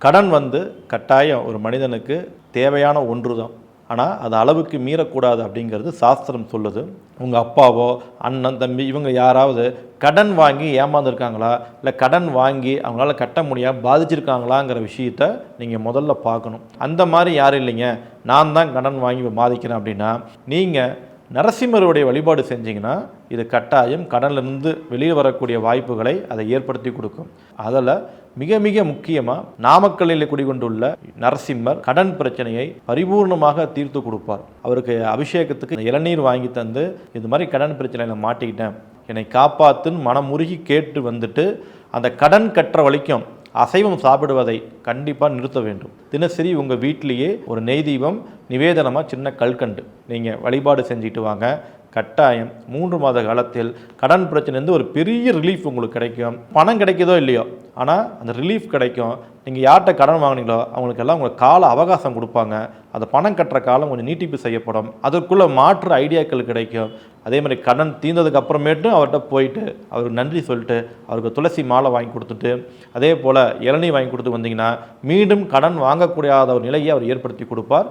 கடன் கட்டாயம் ஒரு மனிதனுக்கு தேவையான ஒன்று தான். ஆனால் அது அளவுக்கு மீறக்கூடாது அப்படிங்கிறது சாஸ்திரம் சொல்லுது. உங்கள் அப்பாவோ அண்ணன் தம்பி இவங்க யாராவது கடன் வாங்கி ஏமாந்துருக்காங்களா, இல்லை கடன் வாங்கி அவங்களால கட்ட முடியாமல் பாதிச்சிருக்காங்களாங்கிற விஷயத்த நீங்கள் முதல்ல பார்க்கணும். அந்த மாதிரி யாரும் இல்லைங்க, நான் தான் கடன் வாங்கி பாதிக்கிறேன் அப்படின்னா நீங்கள் நரசிம்மருடைய வழிபாடு செஞ்சிங்கன்னா இது கட்டாயம் கடனிலிருந்து வெளியே வரக்கூடிய வாய்ப்புகளை அதை ஏற்படுத்தி கொடுக்கும். அதில் மிக மிக முக்கியமாக நாமக்கல்லில் குடிகொண்டுள்ள நரசிம்மர் கடன் பிரச்சனையை பரிபூர்ணமாக தீர்த்து கொடுப்பார். அவருக்கு அபிஷேகத்துக்கு இளநீர் வாங்கி தந்து இது மாதிரி கடன் பிரச்சனையில் மாட்டிக்கிட்டேன், என்னை காப்பாற்றுன்னு மனமுருகி கேட்டு அந்த கடன் கட்டுற வரைக்கும் அசைவம் சாப்பிடுவதை கண்டிப்பாக நிறுத்த வேண்டும். தினசரி உங்கள் வீட்டிலேயே ஒரு நெய் தீபம் நிவேதனமாக சின்ன கல்கண்டு நீங்கள் வழிபாடு செஞ்சுட்டு வாங்க. கட்டாயம் 3 மாத காலத்தில் கடன் பிரச்சனைலேருந்து ஒரு பெரிய ரிலீஃப் உங்களுக்கு கிடைக்கும். பணம் கிடைக்குதோ இல்லையோ, ஆனால் அந்த ரிலீஃப் கிடைக்கும். நீங்கள் யார்கிட்ட கடன் வாங்கினீங்களோ அவங்களுக்கெல்லாம் உங்களுக்கு கால அவகாசம் கொடுப்பாங்க. அந்த பணம் கட்டுற காலம் கொஞ்சம் நீட்டிப்பு செய்யப்படும். அதற்குள்ளே மாற்று ஐடியாக்கள் கிடைக்கும். அதே மாதிரி கடன் தீர்ந்ததுக்கு அப்புறமேட்டும் அவர்கிட்ட போயிட்டு அவருக்கு நன்றி சொல்லிட்டு அவருக்கு துளசி மாலை வாங்கி கொடுத்துட்டு அதே போல் இளநீர் வாங்கி கொடுத்து வந்தீங்கன்னா மீண்டும் கடன் வாங்கக்கூடாத ஒரு நிலையை அவர் ஏற்படுத்தி கொடுப்பார்.